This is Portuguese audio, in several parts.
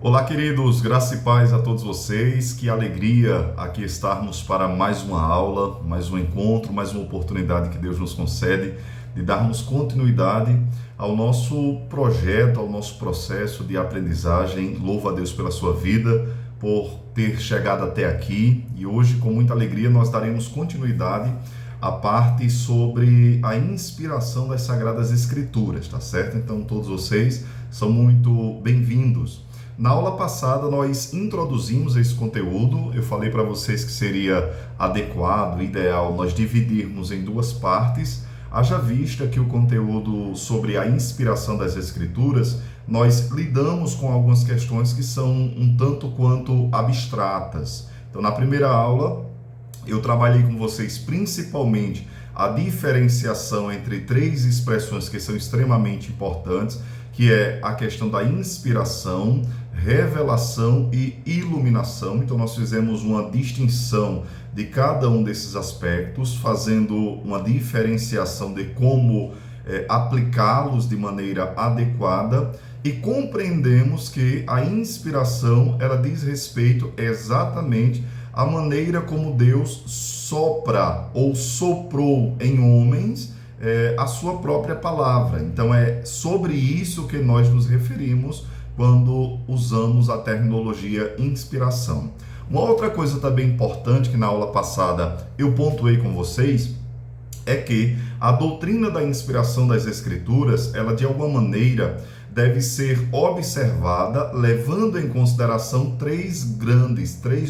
Olá, queridos, graça e paz a todos vocês. Que alegria aqui estarmos para mais uma aula, mais um encontro, mais uma oportunidade que Deus nos concede de darmos continuidade ao nosso projeto, ao nosso processo de aprendizagem. Louvo a Deus pela sua vida, por ter chegado até aqui, e hoje, com muita alegria, nós daremos continuidade à parte sobre a inspiração das Sagradas Escrituras, tá certo? Então, todos vocês são muito bem-vindos. Na aula passada, nós introduzimos esse conteúdo. Eu falei para vocês que seria adequado, ideal, nós dividirmos em duas partes. Haja vista que o conteúdo sobre a inspiração das Escrituras, nós lidamos com algumas questões que são um tanto quanto abstratas. Então, na primeira aula, eu trabalhei com vocês principalmente a diferenciação entre três expressões que são extremamente importantes, que é a questão da inspiração, revelação e iluminação. Então nós fizemos uma distinção de cada um desses aspectos, fazendo uma diferenciação de como aplicá-los de maneira adequada, e compreendemos que a inspiração, ela diz respeito exatamente à maneira como Deus sopra ou soprou em homens a sua própria palavra. Então é sobre isso que nós nos referimos quando usamos a terminologia inspiração. Uma outra coisa também importante que na aula passada eu pontuei com vocês é que a doutrina da inspiração das Escrituras, ela de alguma maneira deve ser observada levando em consideração três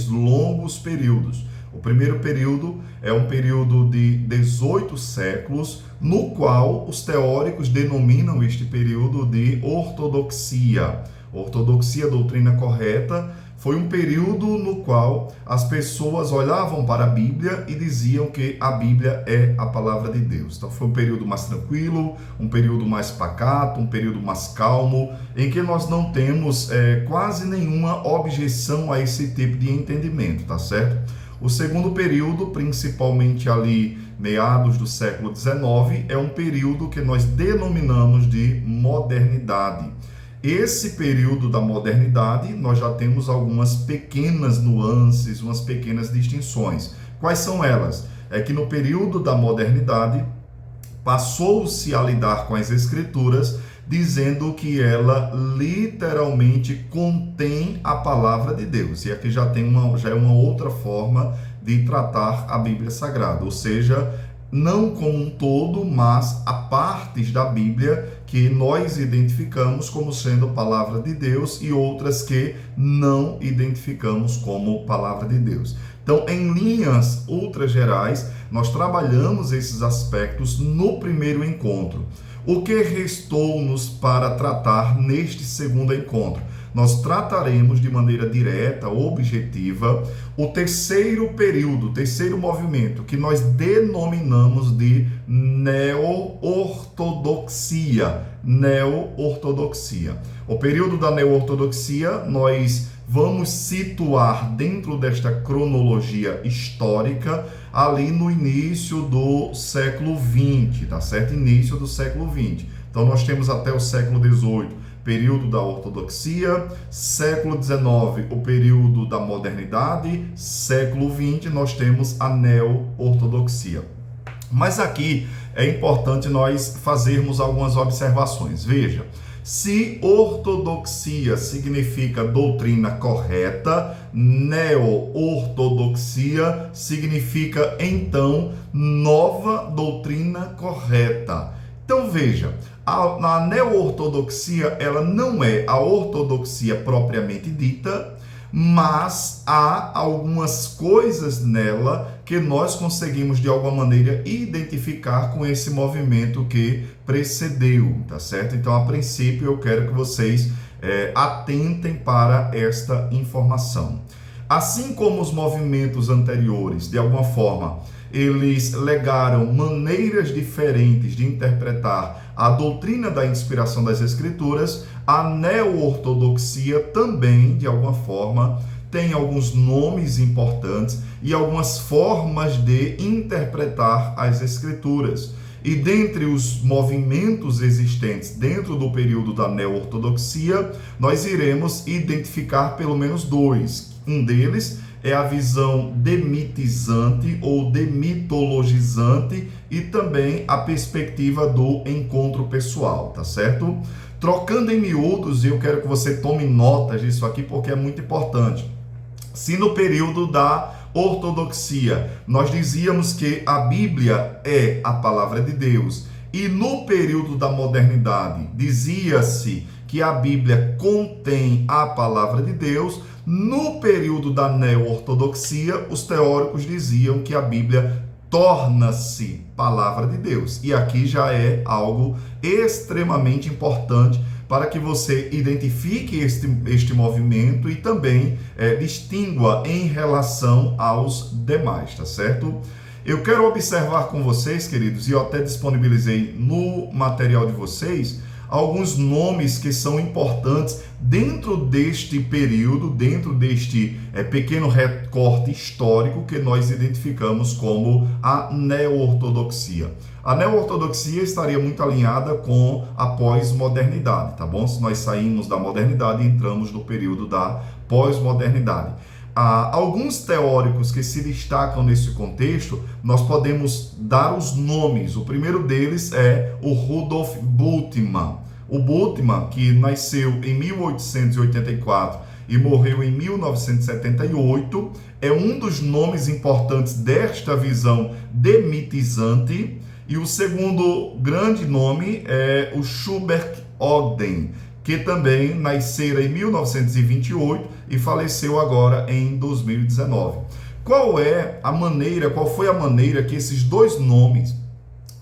longos períodos. O primeiro período é um período de 18 séculos, no qual os teóricos denominam este período de ortodoxia. Ortodoxia, doutrina correta, foi um período no qual as pessoas olhavam para a Bíblia e diziam que a Bíblia é a palavra de Deus. Então foi um período mais tranquilo, um período mais pacato, um período mais calmo, em que nós não temos quase nenhuma objeção a esse tipo de entendimento, tá certo? O segundo período, principalmente ali meados do século XIX, é um período que nós denominamos de modernidade. Esse período da modernidade, nós já temos algumas pequenas nuances, umas pequenas distinções. Quais são elas? É que no período da modernidade, passou-se a lidar com as Escrituras, dizendo que ela literalmente contém a palavra de Deus. E aqui já é uma outra forma de tratar a Bíblia Sagrada, ou seja, não como um todo, mas a partes da Bíblia que nós identificamos como sendo palavra de Deus e outras que não identificamos como palavra de Deus. Então, em linhas ultra gerais, nós trabalhamos esses aspectos no primeiro encontro. O que restou-nos para tratar neste segundo encontro? Nós trataremos de maneira direta, objetiva, o terceiro período, o terceiro movimento, que nós denominamos de neo-ortodoxia. Neo-ortodoxia. O período da neo-ortodoxia, nós vamos situar dentro desta cronologia histórica ali no início do século XX, tá certo? Início do século XX. Então nós temos até o século XVIII, período da ortodoxia, século XIX, o período da modernidade, século XX, nós temos a neo-ortodoxia. Mas aqui é importante nós fazermos algumas observações. Veja, se ortodoxia significa doutrina correta, neo-ortodoxia significa, então, nova doutrina correta. Então, veja, a neo-ortodoxia, ela não é a ortodoxia propriamente dita, mas há algumas coisas nela que nós conseguimos de alguma maneira identificar com esse movimento que precedeu, tá certo? Então, a princípio, eu quero que vocês atentem para esta informação. Assim como os movimentos anteriores, de alguma forma, eles legaram maneiras diferentes de interpretar a doutrina da inspiração das Escrituras, a neo-ortodoxia também, de alguma forma, tem alguns nomes importantes e algumas formas de interpretar as Escrituras. E dentre os movimentos existentes dentro do período da neo-ortodoxia, nós iremos identificar pelo menos dois. Um deles é a visão demitizante ou demitologizante e também a perspectiva do encontro pessoal, tá certo? Trocando em miúdos, eu quero que você tome notas disso aqui porque é muito importante. Se no período da ortodoxia nós dizíamos que a Bíblia é a palavra de Deus e no período da modernidade dizia-se que a Bíblia contém a palavra de Deus, no período da neo-ortodoxia os teóricos diziam que a Bíblia torna-se palavra de Deus. E aqui já é algo extremamente importante para que você identifique este movimento e também distingua em relação aos demais, tá certo? Eu quero observar com vocês, queridos, e eu até disponibilizei no material de vocês, alguns nomes que são importantes dentro deste período, dentro deste pequeno recorte histórico que nós identificamos como a neo-ortodoxia. A neo-ortodoxia estaria muito alinhada com a pós-modernidade, tá bom? Se nós saímos da modernidade e entramos no período da pós-modernidade. Há alguns teóricos que se destacam nesse contexto, nós podemos dar os nomes. O primeiro deles é o Rudolf Bultmann. O Bultmann, que nasceu em 1884 e morreu em 1978, é um dos nomes importantes desta visão demitizante. E o segundo grande nome é o Schubert Ogden, que também nasceu em 1928 e faleceu agora em 2019. Qual foi a maneira que esses dois nomes,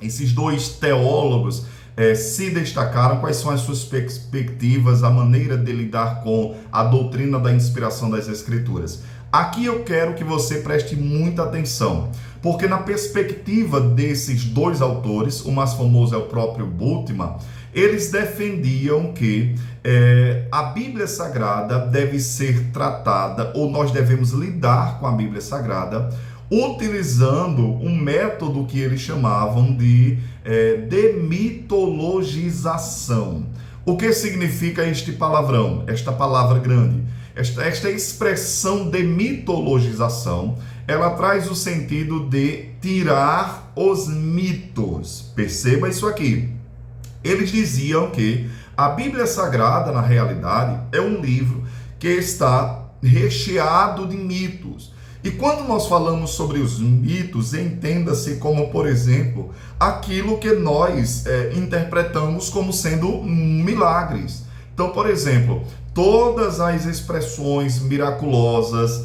esses dois teólogos se destacaram? Quais são as suas perspectivas, a maneira de lidar com a doutrina da inspiração das Escrituras? Aqui eu quero que você preste muita atenção, porque na perspectiva desses dois autores, o mais famoso é o próprio Bultmann, eles defendiam que a Bíblia Sagrada deve ser tratada, ou nós devemos lidar com a Bíblia Sagrada, utilizando um método que eles chamavam de demitologização. O que significa este palavrão, esta palavra grande? Esta expressão demitologização, ela traz o sentido de tirar os mitos. Perceba isso aqui. Eles diziam que a Bíblia Sagrada, na realidade, é um livro que está recheado de mitos. E quando nós falamos sobre os mitos, entenda-se como, por exemplo, aquilo que nós interpretamos como sendo milagres. Então, por exemplo, todas as expressões miraculosas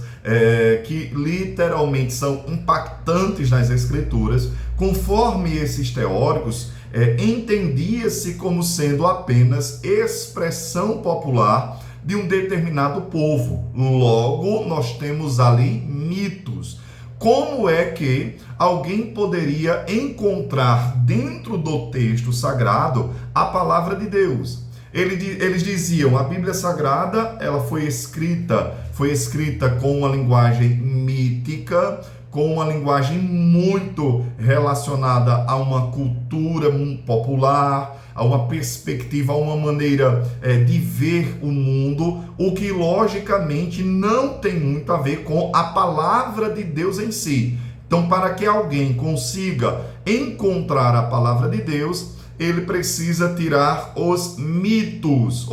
que literalmente são impactantes nas Escrituras, conforme esses teóricos, entendia-se como sendo apenas expressão popular de um determinado povo. Logo, nós temos ali mitos. Como é que alguém poderia encontrar dentro do texto sagrado a palavra de Deus? Eles diziam, a Bíblia Sagrada, ela foi escrita com uma linguagem mítica, com uma linguagem muito relacionada a uma cultura popular, a uma perspectiva, a uma maneira de ver o mundo, o que logicamente não tem muito a ver com a palavra de Deus em si. Então, para que alguém consiga encontrar a palavra de Deus, ele precisa tirar os mitos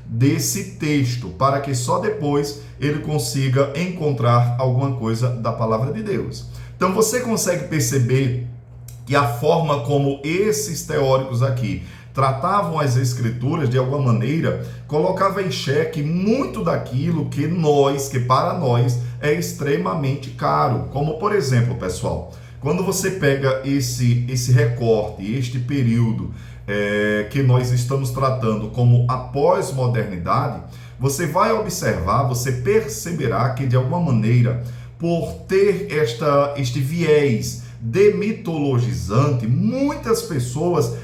desse texto, para que só depois ele consiga encontrar alguma coisa da palavra de Deus. Então você consegue perceber que a forma como esses teóricos aqui tratavam as Escrituras, de alguma maneira, colocava em xeque muito daquilo que para nós é extremamente caro. Como, por exemplo, pessoal, quando você pega esse recorte, este período que nós estamos tratando como a pós-modernidade, você vai observar, você perceberá que, de alguma maneira, por ter este viés demitologizante, muitas pessoas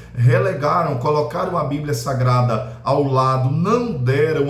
colocaram a Bíblia Sagrada ao lado, não deram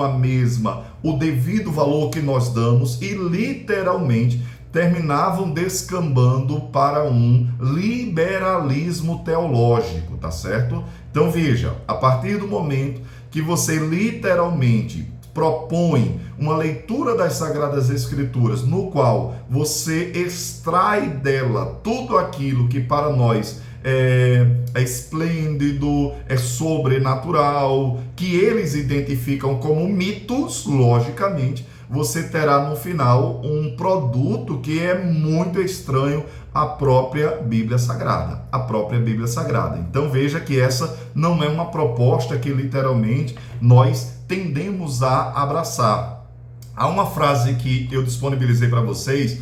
o devido valor que nós damos e literalmente terminavam descambando para um liberalismo teológico, tá certo? Então veja, a partir do momento que você literalmente propõe uma leitura das Sagradas Escrituras, no qual você extrai dela tudo aquilo que para nós é esplêndido, é sobrenatural, que eles identificam como mitos, logicamente, você terá no final um produto que é muito estranho à própria Bíblia Sagrada. A própria Bíblia Sagrada. Então veja que essa não é uma proposta que literalmente nós tendemos a abraçar. Há uma frase que eu disponibilizei para vocês,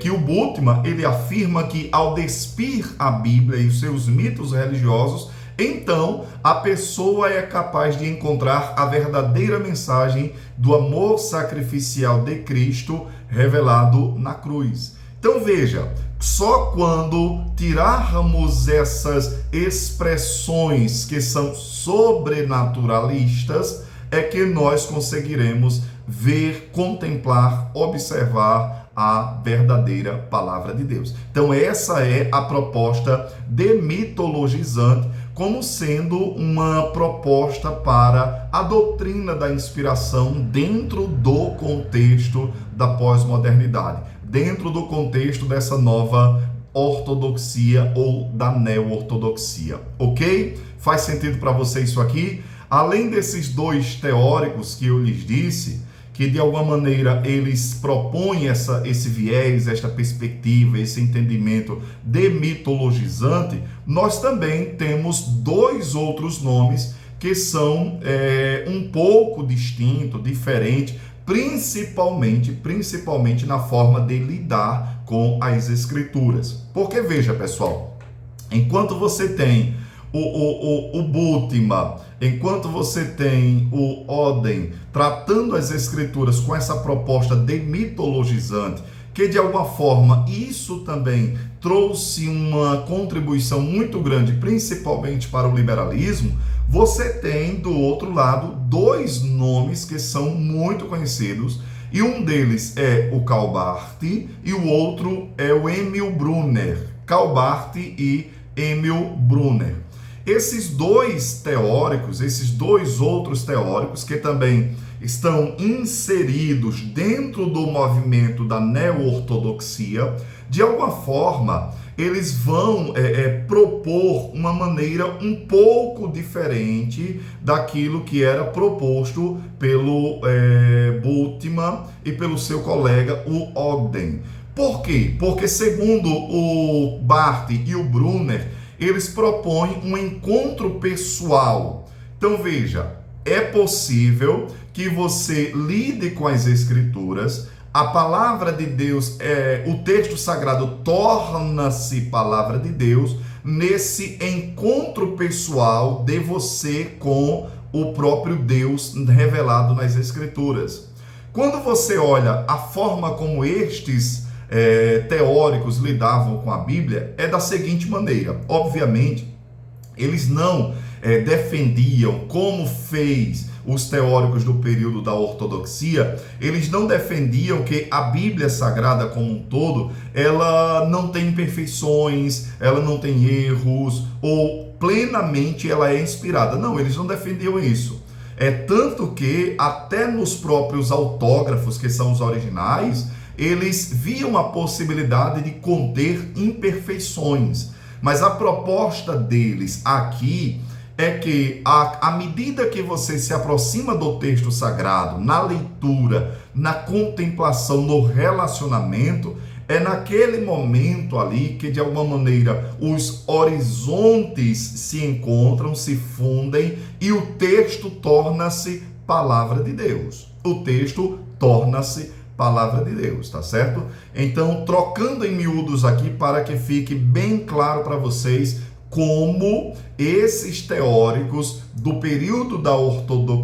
que o Bultmann, ele afirma que ao despir a Bíblia e os seus mitos religiosos, então a pessoa é capaz de encontrar a verdadeira mensagem do amor sacrificial de Cristo revelado na cruz. Então veja, só quando tirarmos essas expressões que são sobrenaturalistas é que nós conseguiremos ver, contemplar, observar a verdadeira palavra de Deus. Então essa é a proposta demitologizante, como sendo uma proposta para a doutrina da inspiração dentro do contexto da pós-modernidade, dentro do contexto dessa nova ortodoxia ou da neo-ortodoxia, ok? Faz sentido para você isso aqui? Além desses dois teóricos que eu lhes disse, que de alguma maneira eles propõem esse viés, esta perspectiva, esse entendimento demitologizante, nós também temos dois outros nomes que são um pouco distintos, diferentes, principalmente na forma de lidar com as Escrituras. Porque veja, pessoal, enquanto você tem o Bultmann, enquanto você tem o Oden tratando as Escrituras com essa proposta demitologizante, que de alguma forma isso também trouxe uma contribuição muito grande, principalmente para o liberalismo, você tem do outro lado dois nomes que são muito conhecidos, e um deles é o Karl Barth e o outro é o Emil Brunner. Karl Barth e Emil Brunner. Esses dois teóricos, esses dois outros teóricos que também estão inseridos dentro do movimento da neo-ortodoxia, de alguma forma, eles vão propor uma maneira um pouco diferente daquilo que era proposto pelo Bultmann e pelo seu colega, o Ogden. Por quê? Porque segundo o Barth e o Brunner, eles propõem um encontro pessoal. Então veja, é possível que você lide com as Escrituras, a palavra de Deus, o texto sagrado torna-se palavra de Deus nesse encontro pessoal de você com o próprio Deus revelado nas Escrituras. Quando você olha a forma como estes teóricos lidavam com a Bíblia, é da seguinte maneira. Obviamente, eles não defendiam, como fez os teóricos do período da ortodoxia, eles não defendiam que a Bíblia Sagrada como um todo, ela não tem imperfeições, ela não tem erros, ou plenamente ela é inspirada. Não, eles não defendiam isso. Tanto que até nos próprios autógrafos, que são os originais, eles viam a possibilidade de conter imperfeições. Mas a proposta deles aqui é que, à medida que você se aproxima do texto sagrado, na leitura, na contemplação, no relacionamento, é naquele momento ali que, de alguma maneira, os horizontes se encontram, se fundem e o texto torna-se palavra de Deus. O texto torna-se palavra de Deus, tá certo? Então, trocando em miúdos aqui para que fique bem claro para vocês como esses teóricos do período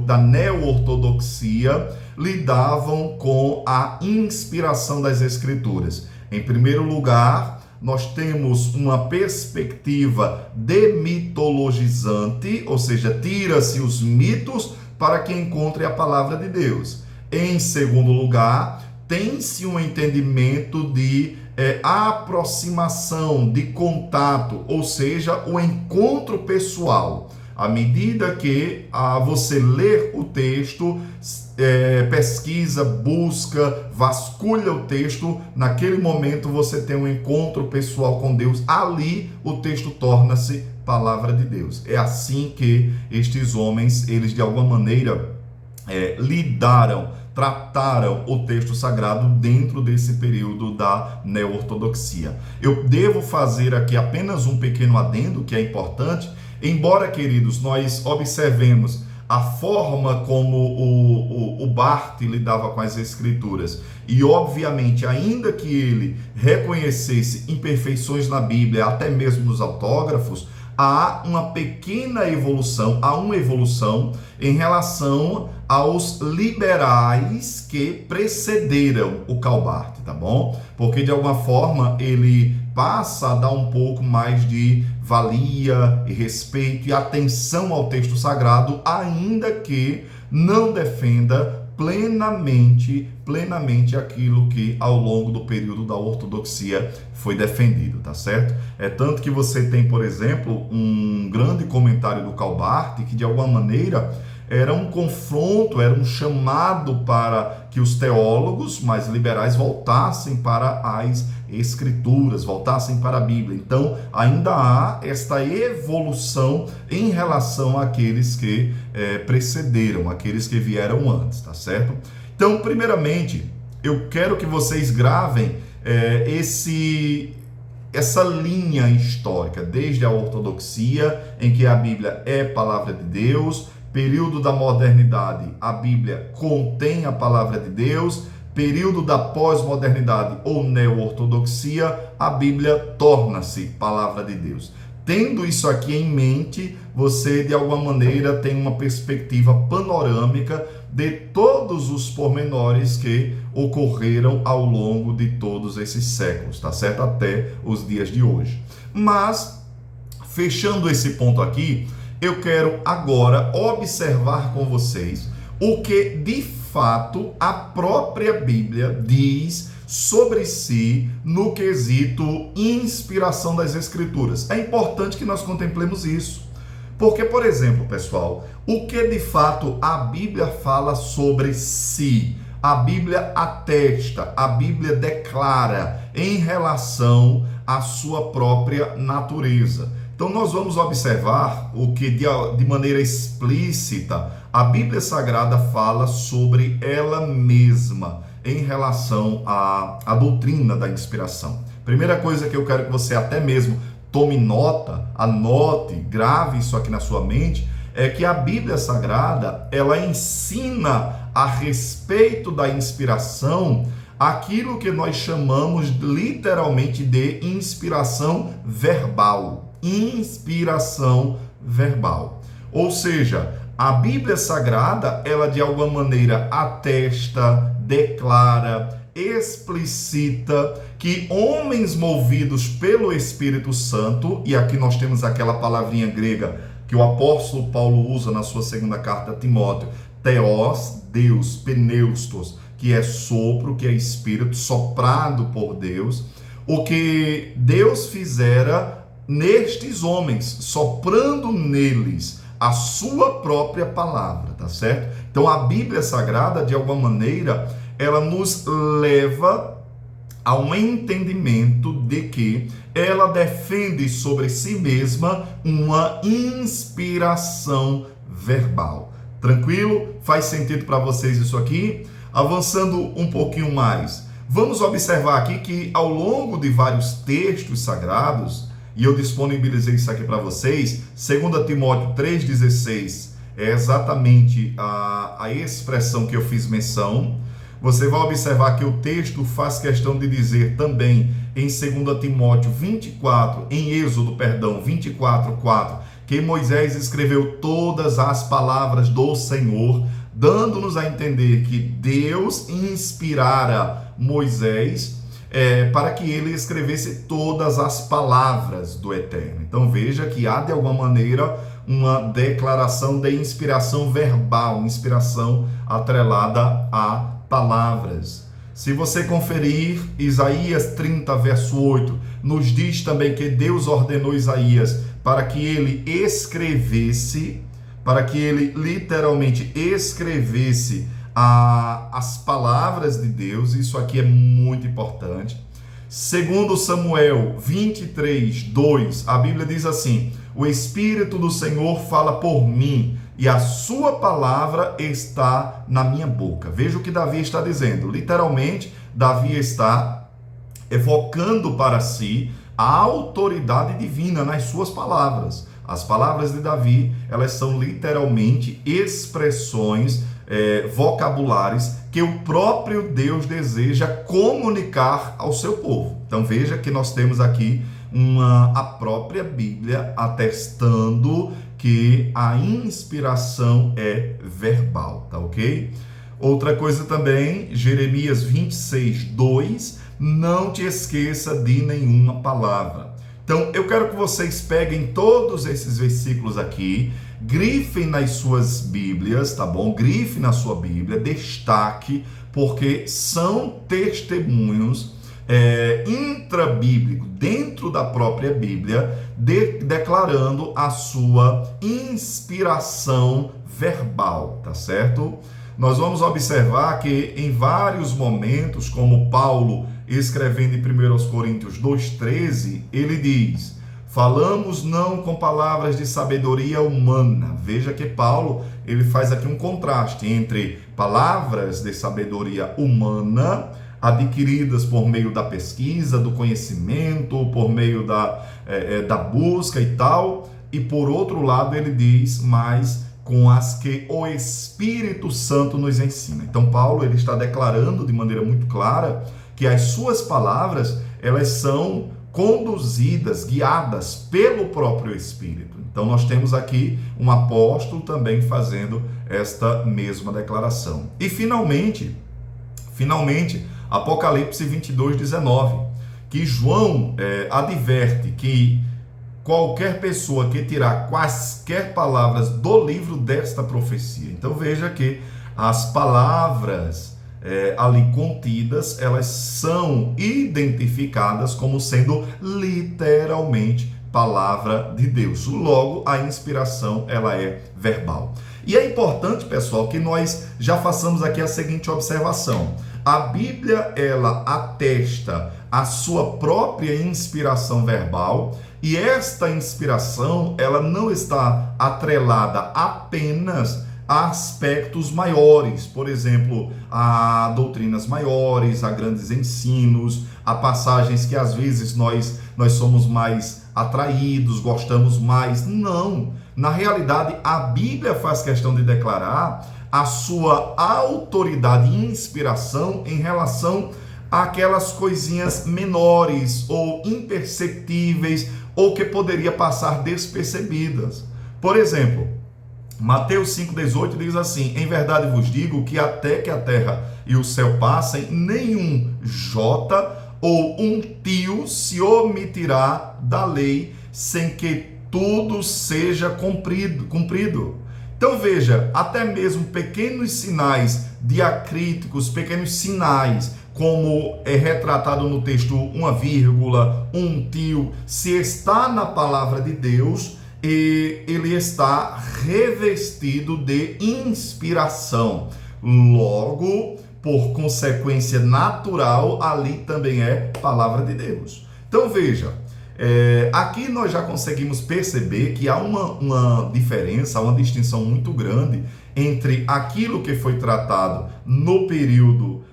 da neo-ortodoxia lidavam com a inspiração das Escrituras. Em primeiro lugar, nós temos uma perspectiva demitologizante, ou seja, tira-se os mitos para que encontre a palavra de Deus. Em segundo lugar, tem-se um entendimento de aproximação, de contato, ou seja, o encontro pessoal. À medida que você lê o texto, pesquisa, busca, vasculha o texto, naquele momento você tem um encontro pessoal com Deus, ali o texto torna-se palavra de Deus. É assim que estes homens, eles de alguma maneira trataram o texto sagrado dentro desse período da neo-ortodoxia. Eu devo fazer aqui apenas um pequeno adendo que é importante. Embora, queridos, nós observemos a forma como o Barth lidava com as escrituras e, obviamente, ainda que ele reconhecesse imperfeições na Bíblia, até mesmo nos autógrafos, há uma pequena evolução, há uma evolução em relação aos liberais que precederam o Karl Barth, tá bom? Porque de alguma forma ele passa a dar um pouco mais de valia e respeito e atenção ao texto sagrado, ainda que não defenda plenamente aquilo que ao longo do período da ortodoxia foi defendido, tá certo? É tanto que você tem, por exemplo, um grande comentário do Karl Barth que de alguma maneira era um confronto, era um chamado para que os teólogos mais liberais voltassem para as escrituras, voltassem para a Bíblia. Então, ainda há esta evolução em relação àqueles que precederam, aqueles que vieram antes, tá certo? Então, primeiramente, eu quero que vocês gravem essa linha histórica, desde a ortodoxia, em que a Bíblia é palavra de Deus, período da modernidade, a Bíblia contém a palavra de Deus, período da pós-modernidade ou neo-ortodoxia, a Bíblia torna-se palavra de Deus. Tendo isso aqui em mente, você de alguma maneira tem uma perspectiva panorâmica de todos os pormenores que ocorreram ao longo de todos esses séculos, tá certo? Até os dias de hoje. Mas, fechando esse ponto aqui, eu quero agora observar com vocês o que de fato a própria Bíblia diz sobre si no quesito inspiração das Escrituras. É importante que nós contemplemos isso. Porque, por exemplo, pessoal, o que de fato a Bíblia fala sobre si? A Bíblia atesta, a Bíblia declara em relação à sua própria natureza. Então nós vamos observar o que de maneira explícita a Bíblia Sagrada fala sobre ela mesma em relação à doutrina da inspiração. Primeira coisa que eu quero que você até mesmo tome nota, anote, grave isso aqui na sua mente, é que a Bíblia Sagrada, ela ensina a respeito da inspiração aquilo que nós chamamos literalmente de inspiração verbal. Inspiração verbal. Ou seja, a Bíblia Sagrada, ela de alguma maneira atesta, declara, explicita que homens movidos pelo Espírito Santo, e aqui nós temos aquela palavrinha grega que o apóstolo Paulo usa na sua segunda carta a Timóteo, theos, Deus, pneustos, que é sopro, que é espírito, soprado por Deus, o que Deus fizera nestes homens, soprando neles a sua própria palavra, tá certo? Então a Bíblia Sagrada, de alguma maneira, ela nos leva a um entendimento de que ela defende sobre si mesma uma inspiração verbal. Tranquilo? Faz sentido para vocês isso aqui? Avançando um pouquinho mais, vamos observar aqui que ao longo de vários textos sagrados, e eu disponibilizei isso aqui para vocês, 2 Timóteo 3,16, é exatamente a expressão que eu fiz menção. Você vai observar que o texto faz questão de dizer também em 2 Timóteo 24, em Êxodo, 24:4, que Moisés escreveu todas as palavras do Senhor, dando-nos a entender que Deus inspirara Moisés para que ele escrevesse todas as palavras do Eterno. Então veja que há de alguma maneira uma declaração de inspiração verbal, inspiração atrelada a palavras. Se você conferir Isaías 30, verso 8, nos diz também que Deus ordenou Isaías para que ele escrevesse, para que ele literalmente escrevesse as palavras de Deus. Isso aqui é muito importante. Segundo Samuel 23, 2, a Bíblia diz assim: o Espírito do Senhor fala por mim, e a sua palavra está na minha boca. Veja o que Davi está dizendo. Literalmente, Davi está evocando para si a autoridade divina nas suas palavras. As palavras de Davi, elas são literalmente expressões vocabulares que o próprio Deus deseja comunicar ao seu povo. Então veja que nós temos aqui a própria Bíblia atestando que a inspiração é verbal, tá ok? Outra coisa também, Jeremias 26, 2, não te esqueça de nenhuma palavra. Então eu quero que vocês peguem todos esses versículos aqui, grifem nas suas Bíblias, tá bom? Grife na sua Bíblia, destaque, porque são testemunhos intrabíblico, dentro da própria Bíblia, declarando a sua inspiração verbal, tá certo? Nós vamos observar que em vários momentos, como Paulo escrevendo em 1 Coríntios 2,13, ele diz: falamos não com palavras de sabedoria humana. Veja que Paulo, ele faz aqui um contraste entre palavras de sabedoria humana, adquiridas por meio da pesquisa, do conhecimento, por meio da busca e tal, e por outro lado ele diz, mas com as que o Espírito Santo nos ensina. Então Paulo, ele está declarando de maneira muito clara que as suas palavras, elas são conduzidas, guiadas pelo próprio Espírito. Então nós temos aqui um apóstolo também fazendo esta mesma declaração. E finalmente, Apocalipse 22, 19, que João adverte que qualquer pessoa que tirar quaisquer palavras do livro desta profecia. Então veja que as palavras ali contidas, elas são identificadas como sendo literalmente palavra de Deus. Logo, a inspiração, ela é verbal. E é importante, pessoal, que nós já façamos aqui a seguinte observação. A Bíblia, ela atesta a sua própria inspiração verbal, e esta inspiração, ela não está atrelada apenas a aspectos maiores, por exemplo, a doutrinas maiores, a grandes ensinos, a passagens que às vezes nós somos mais atraídos, gostamos mais. Não, na realidade a Bíblia faz questão de declarar a sua autoridade e inspiração em relação àquelas coisinhas menores ou imperceptíveis ou que poderia passar despercebidas. Por exemplo, Mateus 5,18 diz assim: em verdade vos digo que até que a terra e o céu passem, nenhum jota ou um tio se omitirá da lei, sem que tudo seja cumprido. Então veja, até mesmo pequenos sinais diacríticos, pequenos sinais, como é retratado no texto uma vírgula, um tio, se está na palavra de Deus, e ele está revestido de inspiração. Logo, por consequência natural, ali também é palavra de Deus. Então veja, aqui nós já conseguimos perceber que há uma diferença, uma distinção muito grande entre aquilo que foi tratado no período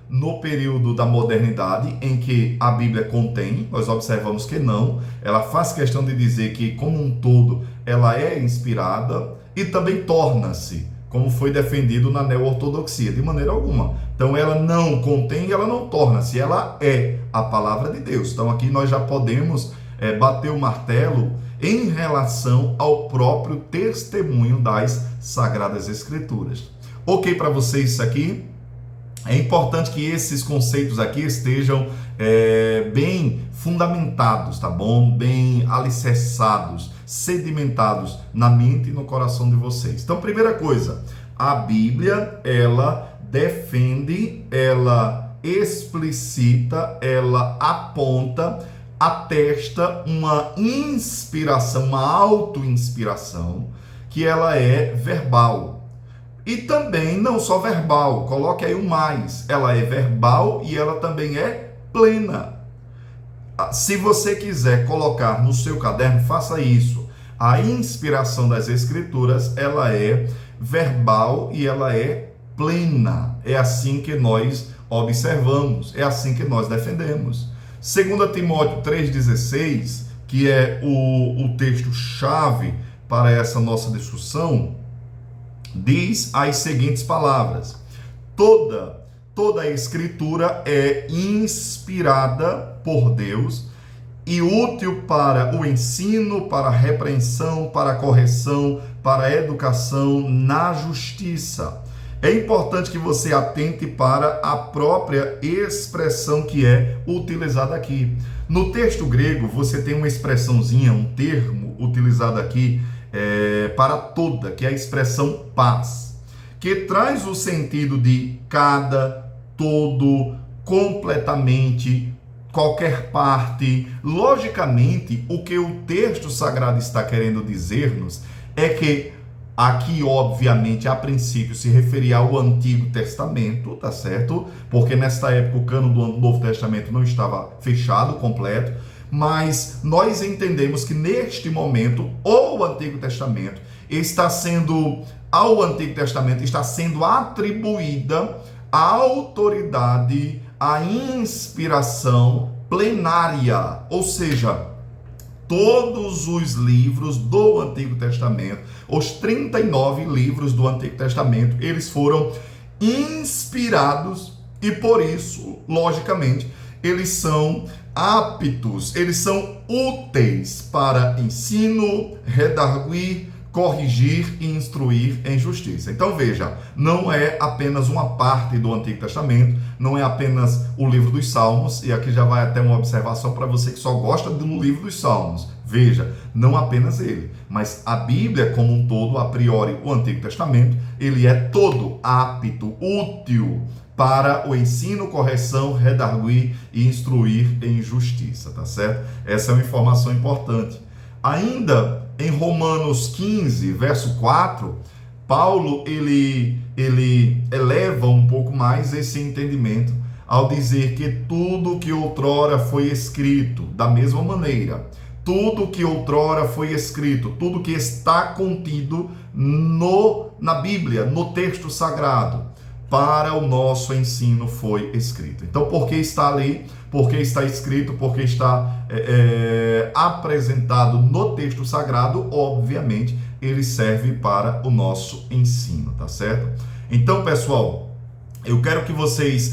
da modernidade, em que a Bíblia contém, nós observamos que não, ela faz questão de dizer que, como um todo, ela é inspirada, e também torna-se, como foi defendido na neo-ortodoxia, de maneira alguma. Então ela não contém, ela não torna-se, ela é a palavra de Deus. Então aqui nós já podemos bater o martelo em relação ao próprio testemunho das Sagradas Escrituras. Ok para vocês isso aqui? É importante que esses conceitos aqui estejam bem fundamentados, tá bom? Bem alicerçados, sedimentados na mente e no coração de vocês. Então, primeira coisa, a Bíblia, ela defende, ela explicita, ela aponta, atesta uma inspiração, uma auto-inspiração, que ela é verbal. E também não só verbal, coloque aí o mais, ela é verbal e ela também é plena. Se você quiser colocar no seu caderno, faça isso. A inspiração das Escrituras, ela é verbal e ela é plena. É assim que nós observamos, é assim que nós defendemos. 2 Timóteo 3,16, que é o texto-chave para essa nossa discussão, diz as seguintes palavras: toda a Escritura é inspirada por Deus e útil para o ensino, para a repreensão, para a correção, para a educação na justiça. É importante que você atente para a própria expressão que é utilizada aqui. No texto grego, você tem uma expressãozinha, um termo utilizado aqui para toda, que é a expressão paz, que traz o sentido de cada, todo, completamente, qualquer parte. Logicamente, o que o texto sagrado está querendo dizer-nos é que aqui, obviamente, a princípio se referia ao Antigo Testamento, tá certo? Porque nesta época o cano do Novo Testamento não estava fechado, completo, mas nós entendemos que neste momento o Antigo Testamento ao Antigo Testamento está sendo atribuída a autoridade, a inspiração plenária, ou seja, todos os livros do Antigo Testamento, os 39 livros do Antigo Testamento, eles foram inspirados e por isso, logicamente, eles são aptos, eles são úteis para ensino, redarguir, corrigir e instruir em justiça. Então veja, não é apenas uma parte do Antigo Testamento, não é apenas o livro dos Salmos, e aqui já vai até uma observação para você que só gosta do livro dos Salmos. Veja, não apenas ele, mas a Bíblia como um todo, a priori o Antigo Testamento, ele é todo apto, útil para o ensino, correção, redarguir e instruir em justiça, tá certo? Essa é uma informação importante. Ainda em Romanos 15, verso 4, Paulo ele eleva um pouco mais esse entendimento ao dizer que tudo que outrora foi escrito, da mesma maneira, tudo que outrora foi escrito, tudo que está contido na Bíblia, no texto sagrado, para o nosso ensino foi escrito. Então, por que está ali? Por que está escrito? Porque está apresentado no texto sagrado, obviamente, ele serve para o nosso ensino, tá certo? Então, pessoal, eu quero que vocês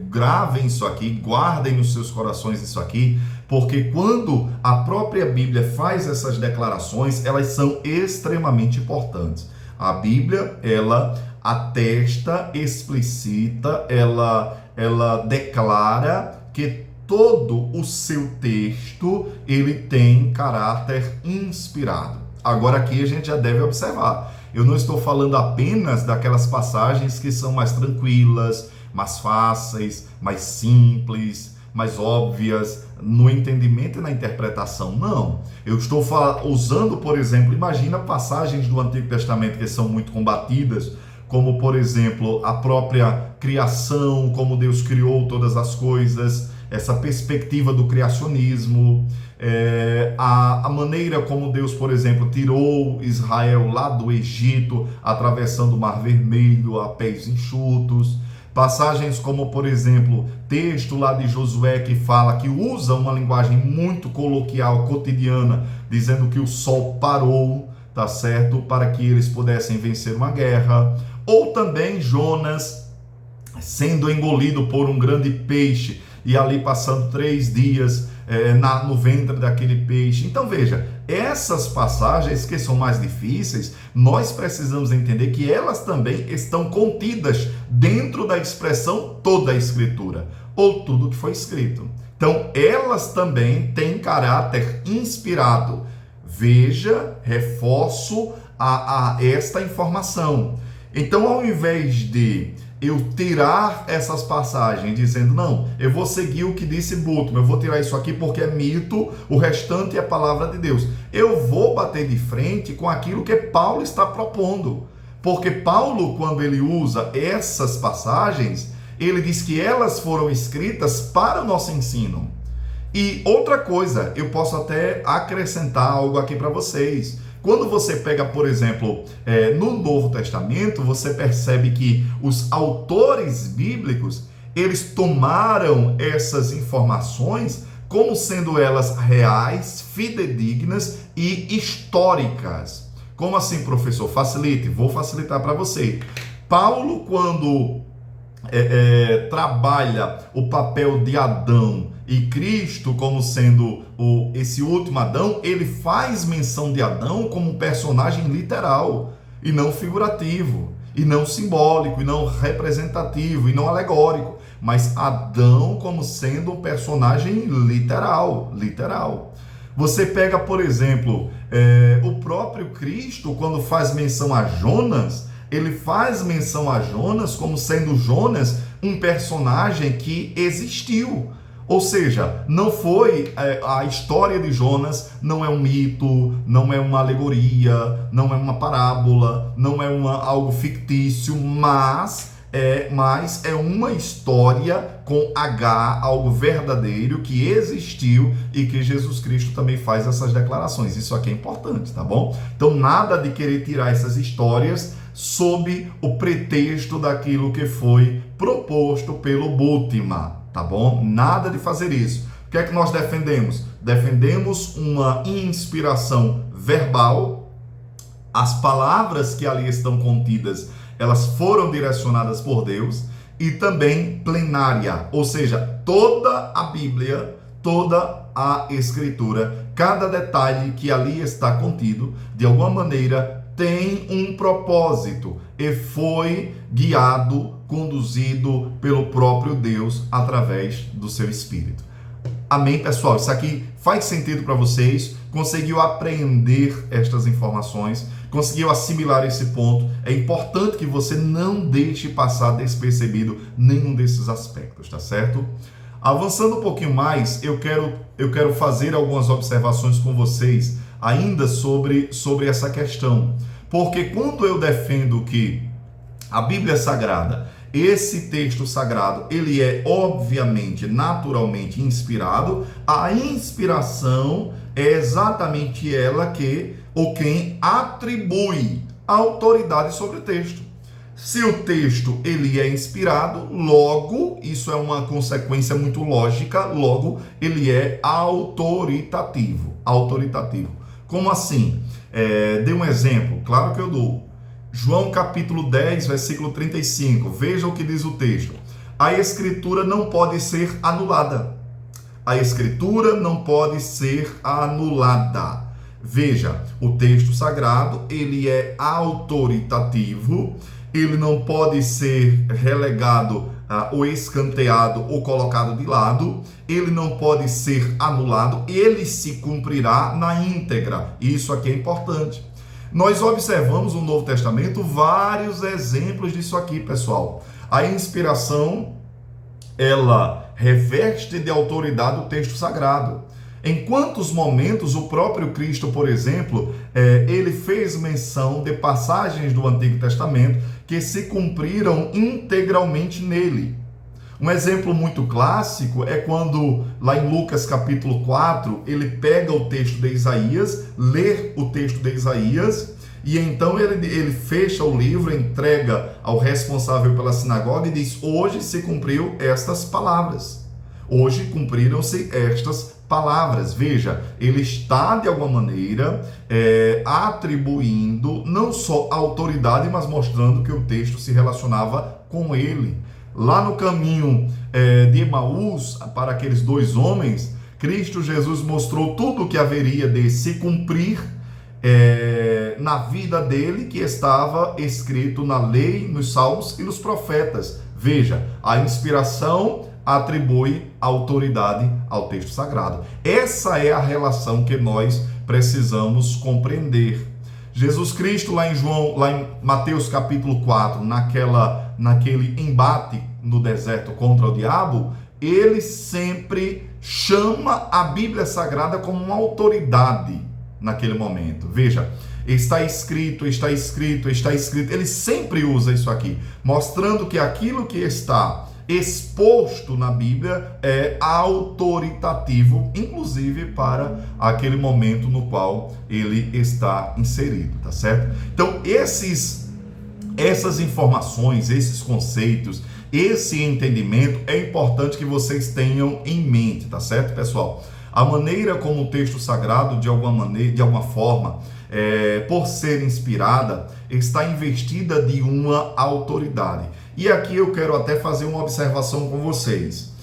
gravem isso aqui, guardem nos seus corações isso aqui, porque quando a própria Bíblia faz essas declarações, elas são extremamente importantes. A Bíblia, ela atesta, explicita, ela declara que todo o seu texto, ele tem caráter inspirado. Agora aqui a gente já deve observar, eu não estou falando apenas daquelas passagens que são mais tranquilas, mais fáceis, mais simples, mais óbvias no entendimento e na interpretação, não. Eu estou usando, por exemplo, imagina passagens do Antigo Testamento que são muito combatidas, como, por exemplo, a própria criação, como Deus criou todas as coisas, essa perspectiva do criacionismo, a maneira como Deus, por exemplo, tirou Israel lá do Egito, atravessando o Mar Vermelho a pés enxutos. Passagens como, por exemplo, texto lá de Josué que fala, que usa uma linguagem muito coloquial, cotidiana, dizendo que o sol parou, tá certo? Para que eles pudessem vencer uma guerra. Ou também Jonas sendo engolido por um grande peixe e ali passando 3 dias no ventre daquele peixe. Então veja, essas passagens que são mais difíceis, nós precisamos entender que elas também estão contidas dentro da expressão toda a Escritura, ou tudo que foi escrito. Então elas também têm caráter inspirado. Veja, reforço esta informação. Então, ao invés de eu tirar essas passagens dizendo, não, eu vou seguir o que disse Bultmann, eu vou tirar isso aqui porque é mito, o restante é palavra de Deus. Eu vou bater de frente com aquilo que Paulo está propondo. Porque Paulo, quando ele usa essas passagens, ele diz que elas foram escritas para o nosso ensino. E outra coisa, eu posso até acrescentar algo aqui para vocês. Quando você pega, por exemplo, no Novo Testamento, você percebe que os autores bíblicos, eles tomaram essas informações como sendo elas reais, fidedignas e históricas. Como assim, professor? Facilite, vou facilitar para você. Paulo, quando trabalha o papel de Adão e Cristo como sendo esse último Adão, ele faz menção de Adão como um personagem literal e não figurativo, e não simbólico, e não representativo, e não alegórico, mas Adão como sendo um personagem literal. Você pega, por exemplo, o próprio Cristo, quando faz menção a Jonas, ele faz menção a Jonas como sendo Jonas um personagem que existiu. Ou seja, não foi a história de Jonas, não é um mito, não é uma alegoria, não é uma parábola, não é algo fictício, mas é uma história com H, algo verdadeiro que existiu e que Jesus Cristo também faz essas declarações. Isso aqui é importante, tá bom? Então, nada de querer tirar essas histórias sob o pretexto daquilo que foi proposto pelo Bultmann, tá bom? Nada de fazer isso. O que é que nós defendemos? Defendemos uma inspiração verbal. As palavras que ali estão contidas, elas foram direcionadas por Deus, e também plenária, ou seja, toda a Bíblia, toda a Escritura, cada detalhe que ali está contido, de alguma maneira, tem um propósito e foi guiado, conduzido pelo próprio Deus através do seu Espírito. Amém, pessoal? Isso aqui faz sentido para vocês? Conseguiu apreender estas informações? Conseguiu assimilar esse ponto? É importante que você não deixe passar despercebido nenhum desses aspectos, tá certo? Avançando um pouquinho mais, eu quero fazer algumas observações com vocês ainda sobre essa questão. Porque quando eu defendo que a Bíblia é sagrada, esse texto sagrado, ele é obviamente, naturalmente inspirado, a inspiração é exatamente ela quem atribui autoridade sobre o texto. Se o texto ele é inspirado, logo, isso é uma consequência muito lógica, logo ele é autoritativo. Como assim? Dê um exemplo, claro que eu dou. João capítulo 10, versículo 35, veja o que diz o texto. A Escritura não pode ser anulada. A Escritura não pode ser anulada. Veja, o texto sagrado, ele é autoritativo, ele não pode ser relegado ou escanteado ou colocado de lado, ele não pode ser anulado, ele se cumprirá na íntegra. Isso aqui é importante. Nós observamos no Novo Testamento vários exemplos disso aqui, pessoal. A inspiração, ela reveste de autoridade o texto sagrado. Em quantos momentos o próprio Cristo, por exemplo, ele fez menção de passagens do Antigo Testamento que se cumpriram integralmente nele. Um exemplo muito clássico é quando, lá em Lucas capítulo 4, ele pega o texto de Isaías, lê o texto de Isaías, e então ele fecha o livro, entrega ao responsável pela sinagoga e diz: hoje se cumpriu estas palavras. Hoje cumpriram-se estas palavras. Veja, ele está de alguma maneira atribuindo não só autoridade, mas mostrando que o texto se relacionava com ele. Lá no caminho de Emaús, para aqueles dois homens, Cristo Jesus mostrou tudo o que haveria de se cumprir na vida dele, que estava escrito na lei, nos salmos e nos profetas. Veja, a inspiração atribui autoridade ao texto sagrado. Essa é a relação que nós precisamos compreender. Jesus Cristo, lá em Mateus capítulo 4, naquela naquele embate no deserto contra o diabo, ele sempre chama a Bíblia Sagrada como uma autoridade naquele momento. Veja, está escrito, está escrito, está escrito. Ele sempre usa isso aqui, mostrando que aquilo que está exposto na Bíblia é autoritativo, inclusive para aquele momento no qual ele está inserido, tá certo? Então, essas informações, esses conceitos, esse entendimento é importante que vocês tenham em mente, tá certo, pessoal? A maneira como o texto sagrado, de alguma forma, por ser inspirada, está investida de uma autoridade. E aqui eu quero até fazer uma observação com vocês.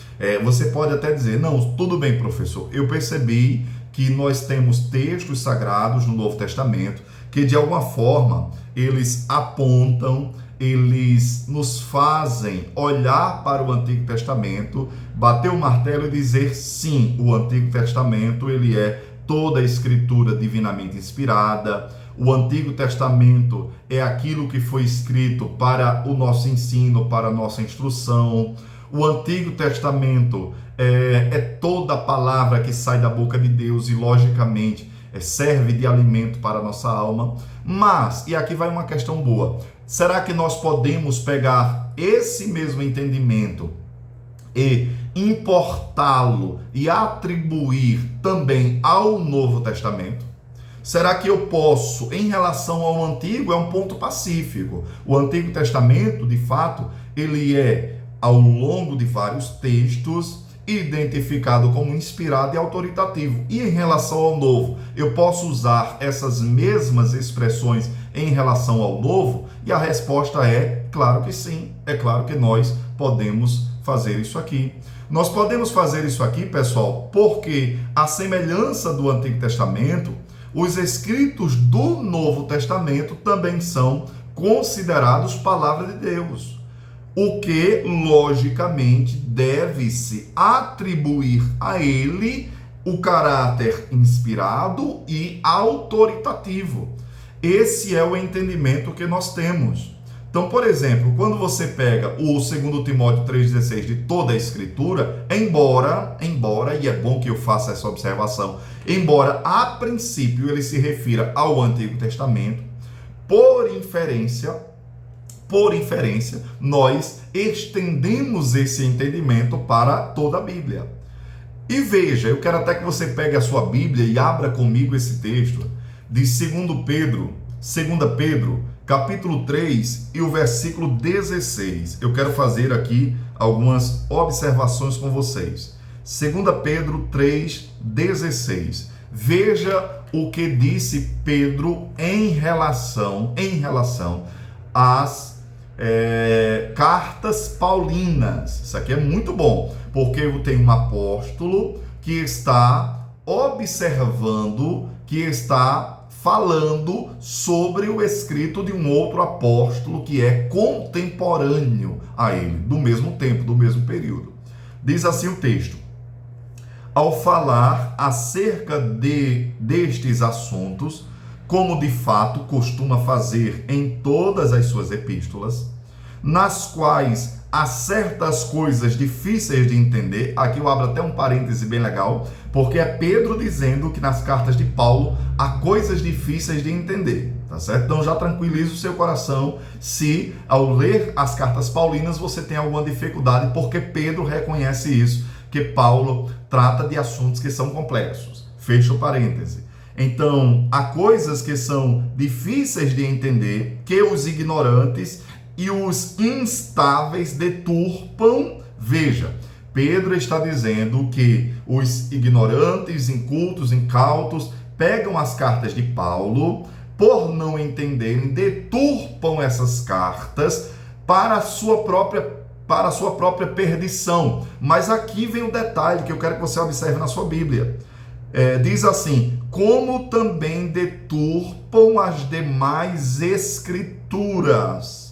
Você pode até dizer, não, tudo bem, professor, eu percebi que nós temos textos sagrados no Novo Testamento que de alguma forma eles apontam, eles nos fazem olhar para o Antigo Testamento, bater o martelo e dizer sim, o Antigo Testamento ele é toda a escritura divinamente inspirada. O Antigo Testamento é aquilo que foi escrito para o nosso ensino, para a nossa instrução. O Antigo Testamento é toda a palavra que sai da boca de Deus e, logicamente, serve de alimento para a nossa alma. Mas, e aqui vai uma questão boa, será que nós podemos pegar esse mesmo entendimento e importá-lo e atribuir também ao Novo Testamento? Será que eu posso, em relação ao Antigo, é um ponto pacífico. O Antigo Testamento, de fato, ele é, ao longo de vários textos, identificado como inspirado e autoritativo. E em relação ao Novo, eu posso usar essas mesmas expressões em relação ao Novo? E a resposta é, claro que sim. É claro que nós podemos fazer isso aqui. Nós podemos fazer isso aqui, pessoal, porque a semelhança do Antigo Testamento, os escritos do Novo Testamento também são considerados palavra de Deus, o que, logicamente, deve-se atribuir a ele o caráter inspirado e autoritativo. Esse é o entendimento que nós temos. Então, por exemplo, quando você pega o 2 Timóteo 3,16 de toda a Escritura, embora, e é bom que eu faça essa observação, embora a princípio ele se refira ao Antigo Testamento, por inferência, nós estendemos esse entendimento para toda a Bíblia. E veja, eu quero até que você pegue a sua Bíblia e abra comigo esse texto de 2 Pedro, capítulo 3 e o versículo 16. Eu quero fazer aqui algumas observações com vocês. 2 Pedro 3, 16. Veja o que disse Pedro em relação às cartas paulinas. Isso aqui é muito bom, porque eu tenho um apóstolo que está observando, que está falando sobre o escrito de um outro apóstolo que é contemporâneo a ele, do mesmo tempo, do mesmo período. Diz assim o texto: ao falar acerca destes assuntos, como de fato costuma fazer em todas as suas epístolas, nas quais há certas coisas difíceis de entender. Aqui eu abro até um parêntese bem legal, porque é Pedro dizendo que nas cartas de Paulo há coisas difíceis de entender, tá certo? Então já tranquiliza o seu coração se ao ler as cartas paulinas você tem alguma dificuldade, porque Pedro reconhece isso, que Paulo trata de assuntos que são complexos. Fecha o parêntese. Então, há coisas que são difíceis de entender, que os ignorantes e os instáveis deturpam. Veja, Pedro está dizendo que os ignorantes, incultos, incautos, pegam as cartas de Paulo, por não entenderem, deturpam essas cartas para a sua própria perdição. Mas aqui vem o detalhe que eu quero que você observe na sua Bíblia. Diz assim: como também deturpam as demais escrituras.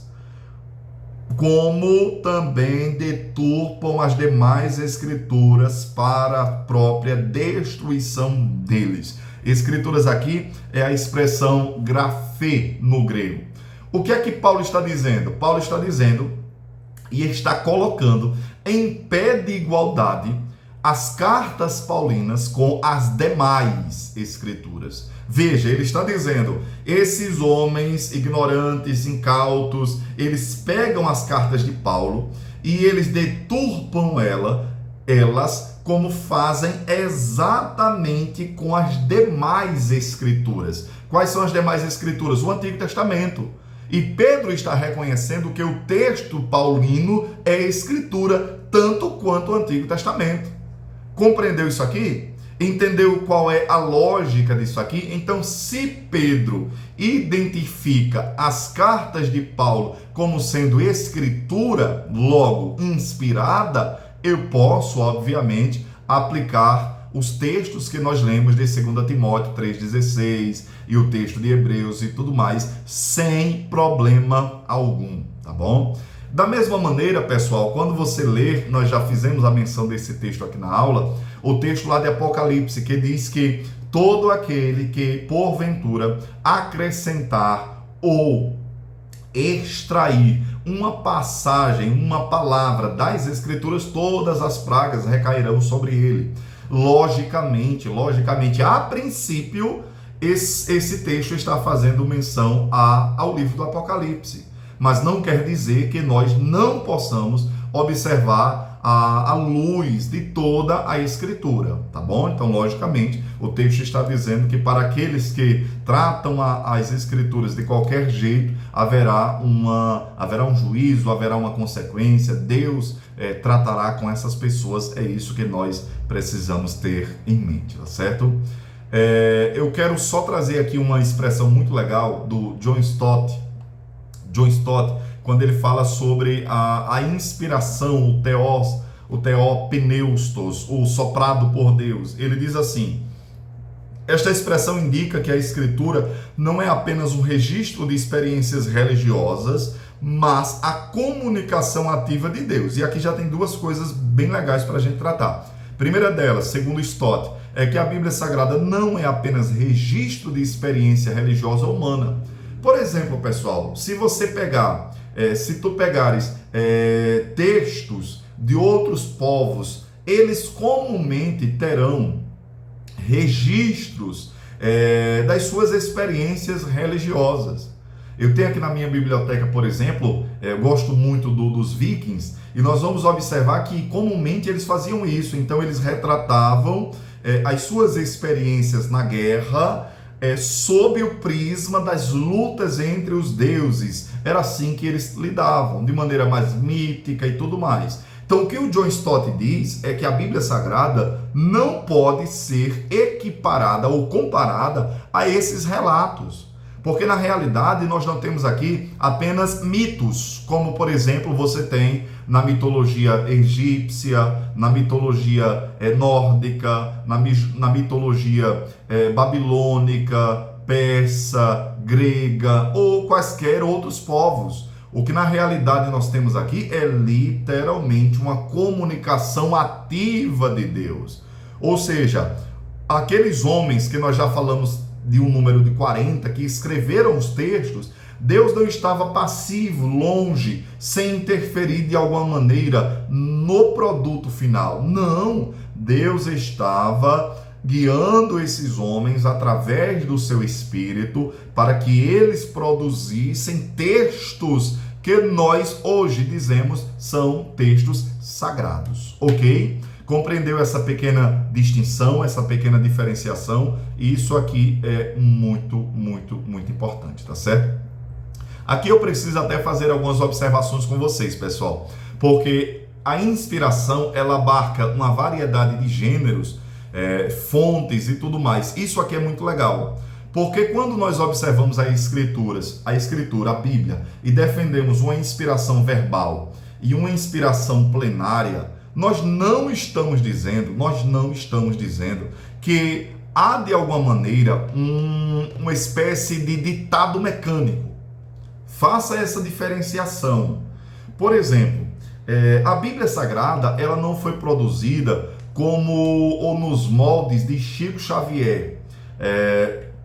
Como também deturpam as demais escrituras para a própria destruição deles. Escrituras aqui é a expressão grafê no grego. O que é que Paulo está dizendo? Paulo está dizendo e está colocando em pé de igualdade as cartas paulinas com as demais escrituras. Veja, ele está dizendo, esses homens ignorantes, incautos, eles pegam as cartas de Paulo e eles deturpam elas como fazem exatamente com as demais escrituras. Quais são as demais escrituras? O Antigo Testamento. E Pedro está reconhecendo que o texto paulino é escritura tanto quanto o Antigo Testamento. Compreendeu isso aqui? Entendeu qual é a lógica disso aqui? Então, se Pedro identifica as cartas de Paulo como sendo escritura, logo inspirada, eu posso, obviamente, aplicar os textos que nós lemos de 2 Timóteo 3,16 e o texto de Hebreus e tudo mais, sem problema algum, tá bom? Da mesma maneira, pessoal, quando você ler, nós já fizemos a menção desse texto aqui na aula, o texto lá de Apocalipse, que diz que todo aquele que, porventura, acrescentar ou extrair uma passagem, uma palavra das Escrituras, todas as pragas recairão sobre ele. Logicamente, a princípio, esse texto está fazendo menção ao livro do Apocalipse. Mas não quer dizer que nós não possamos observar a luz de toda a Escritura, tá bom? Então, logicamente, o texto está dizendo que para aqueles que tratam as Escrituras de qualquer jeito, haverá um juízo, haverá uma consequência, Deus tratará com essas pessoas, é isso que nós precisamos ter em mente, tá certo? Eu quero só trazer aqui uma expressão muito legal do John Stott, quando ele fala sobre a inspiração, o theopneustos, o soprado por Deus. Ele diz assim: esta expressão indica que a Escritura não é apenas um registro de experiências religiosas, mas a comunicação ativa de Deus. E aqui já tem duas coisas bem legais para a gente tratar. Primeira delas, segundo Stott, é que a Bíblia Sagrada não é apenas registro de experiência religiosa humana. Por exemplo, pessoal, se tu pegares textos de outros povos, eles comumente terão registros das suas experiências religiosas. Eu tenho aqui na minha biblioteca, por exemplo, eu gosto muito dos vikings, e nós vamos observar que comumente eles faziam isso. Então eles retratavam as suas experiências na guerra, sob o prisma das lutas entre os deuses. Era assim que eles lidavam, de maneira mais mítica e tudo mais. Então, o que o John Stott diz é que a Bíblia Sagrada não pode ser equiparada ou comparada a esses relatos. Porque, na realidade, nós não temos aqui apenas mitos, como, por exemplo, você tem na mitologia egípcia, na mitologia nórdica, na mitologia babilônica, persa, grega ou quaisquer outros povos. O que na realidade nós temos aqui é literalmente uma comunicação ativa de Deus. Ou seja, aqueles homens que nós já falamos de um número de 40 que escreveram os textos, Deus não estava passivo, longe, sem interferir de alguma maneira no produto final. Não, Deus estava guiando esses homens através do seu Espírito para que eles produzissem textos que nós hoje dizemos são textos sagrados, ok? Compreendeu essa pequena distinção, essa pequena diferenciação? Isso aqui é muito, muito, muito importante, tá certo? Aqui eu preciso até fazer algumas observações com vocês, pessoal, porque a inspiração, ela abarca uma variedade de gêneros, fontes e tudo mais. Isso aqui é muito legal, porque quando nós observamos as escrituras, a Bíblia, e defendemos uma inspiração verbal e uma inspiração plenária, nós não estamos dizendo que há de alguma maneira uma espécie de ditado mecânico. Faça essa diferenciação. Por exemplo, a Bíblia Sagrada, ela não foi produzida ou nos moldes de Chico Xavier,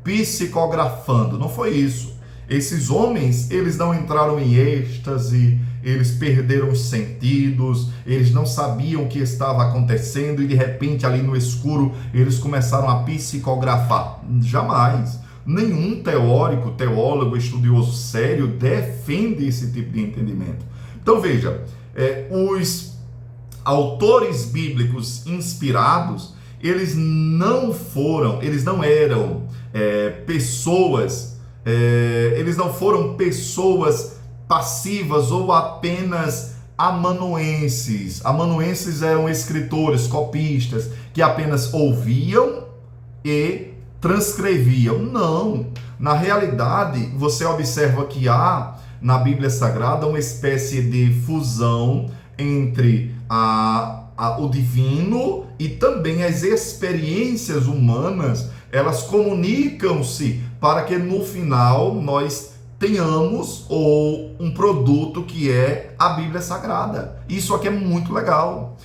psicografando. Não foi isso. Esses homens, eles não entraram em êxtase, eles perderam os sentidos, eles não sabiam o que estava acontecendo e de repente ali no escuro eles começaram a psicografar. Jamais. Nenhum teólogo, estudioso sério defende esse tipo de entendimento. Então veja, os autores bíblicos inspirados, eles não eram pessoas passivas ou apenas amanuenses. Amanuenses eram escritores, copistas, que apenas ouviam e transcreviam. Não. Na realidade, você observa que há na Bíblia Sagrada uma espécie de fusão entre o divino e também as experiências humanas. Elas comunicam-se para que no final nós tenhamos um produto que é a Bíblia Sagrada. Isso aqui é muito legal.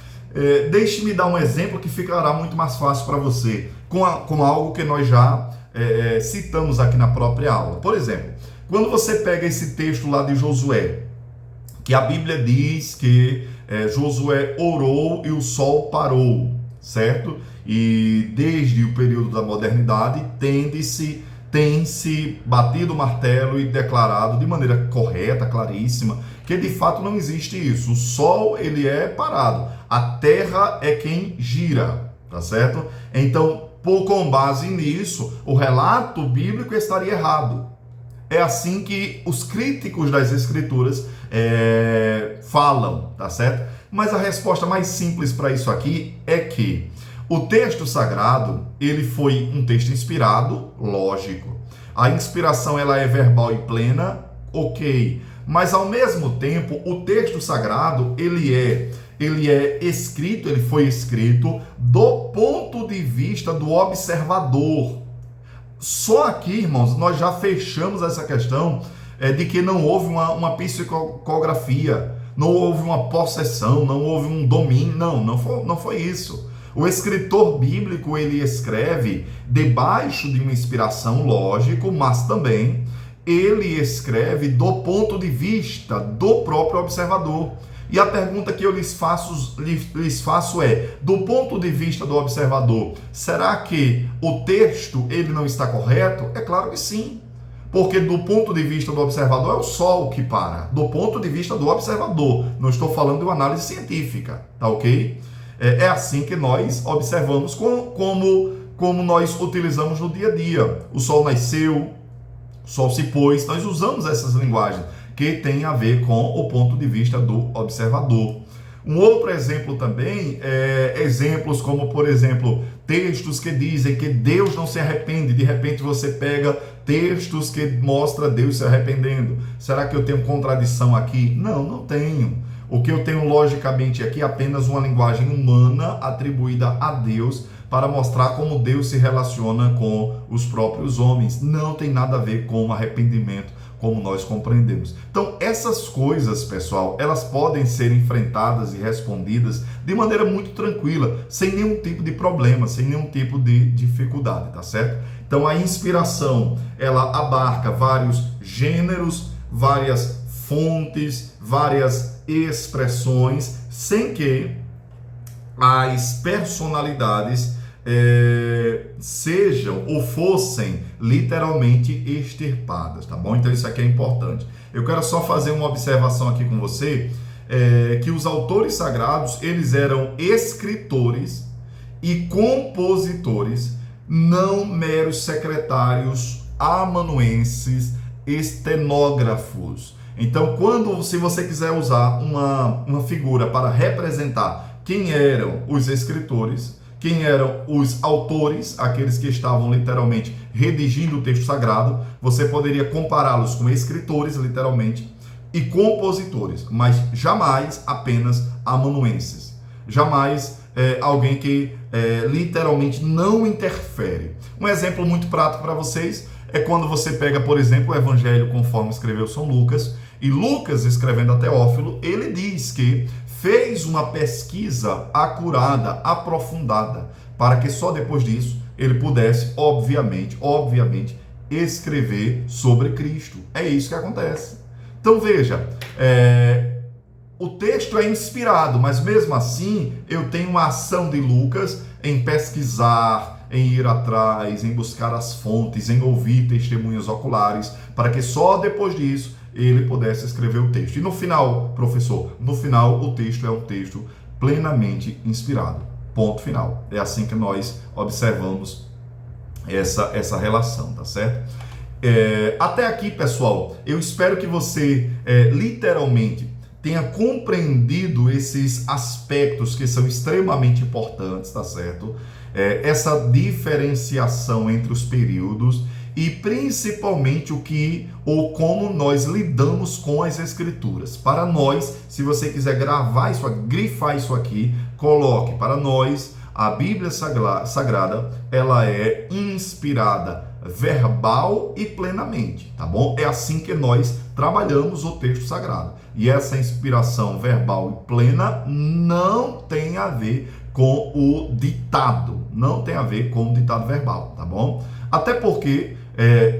Deixe-me dar um exemplo que ficará muito mais fácil para você, com algo que nós já citamos aqui na própria aula. Por exemplo, quando você pega esse texto lá de Josué, que a Bíblia diz que Josué orou e o sol parou, certo? E desde o período da modernidade tem-se batido o martelo e declarado de maneira correta, claríssima, que de fato não existe isso. O sol, ele é parado, a terra é quem gira, tá certo? Então, com base nisso, o relato bíblico estaria errado. É assim que os críticos das escrituras falam, tá certo? Mas a resposta mais simples para isso aqui é que o texto sagrado, ele foi um texto inspirado, lógico. A inspiração, ela é verbal e plena, ok. Mas ao mesmo tempo, o texto sagrado, ele foi escrito do ponto de vista do observador. Só aqui, irmãos, nós já fechamos essa questão de que não houve uma psicografia, não houve uma possessão, não houve um domínio, não foi isso. O escritor bíblico, ele escreve debaixo de uma inspiração, lógico, mas também ele escreve do ponto de vista do próprio observador. E a pergunta que eu lhes faço é, do ponto de vista do observador, será que o texto ele não está correto? É claro que sim. Porque do ponto de vista do observador é o sol que para. Do ponto de vista do observador. Não estou falando de uma análise científica, tá ok? É assim que nós observamos como nós utilizamos no dia a dia. O sol nasceu, o sol se pôs, nós usamos essas linguagens que tem a ver com o ponto de vista do observador. Um outro exemplo também exemplos como, por exemplo, textos que dizem que Deus não se arrepende. De repente você pega textos que mostram Deus se arrependendo. Será que eu tenho contradição aqui? Não tenho. O que eu tenho logicamente aqui é apenas uma linguagem humana atribuída a Deus para mostrar como Deus se relaciona com os próprios homens. Não tem nada a ver com arrependimento, como nós compreendemos. Então, essas coisas, pessoal, elas podem ser enfrentadas e respondidas de maneira muito tranquila, sem nenhum tipo de problema, sem nenhum tipo de dificuldade, tá certo? Então, a inspiração, ela abarca vários gêneros, várias fontes, várias expressões, sem que as personalidades sejam ou fossem literalmente extirpadas, tá bom? Então isso aqui é importante. Eu quero só fazer uma observação aqui com você, que os autores sagrados, eles eram escritores e compositores, não meros secretários amanuenses, estenógrafos. Então, se você quiser usar uma figura para representar quem eram os escritores, quem eram os autores, aqueles que estavam literalmente redigindo o texto sagrado, você poderia compará-los com escritores, literalmente, e compositores, mas jamais apenas amanuenses. Jamais alguém que literalmente não interfere. Um exemplo muito prático para vocês é quando você pega, por exemplo, o Evangelho conforme escreveu São Lucas, e Lucas, escrevendo a Teófilo, ele diz que fez uma pesquisa acurada, aprofundada, para que só depois disso ele pudesse, obviamente, escrever sobre Cristo. É isso que acontece. Então veja, o texto é inspirado, mas mesmo assim eu tenho uma ação de Lucas em pesquisar, em ir atrás, em buscar as fontes, em ouvir testemunhos oculares, para que só depois disso ele pudesse escrever o texto. E no final, professor, no final o texto é um texto plenamente inspirado. Ponto final. É assim que nós observamos essa relação, tá certo? Até aqui, pessoal, eu espero que você literalmente tenha compreendido esses aspectos que são extremamente importantes, tá certo? Essa diferenciação entre os períodos e principalmente o que ou como nós lidamos com as escrituras. Para nós, se você quiser gravar isso, grifar isso aqui, coloque para nós, a Bíblia Sagrada, ela é inspirada verbal e plenamente, tá bom? É assim que nós trabalhamos o texto sagrado. E essa inspiração verbal e plena não tem a ver com o ditado, não tem a ver com o ditado verbal, tá bom? Até porque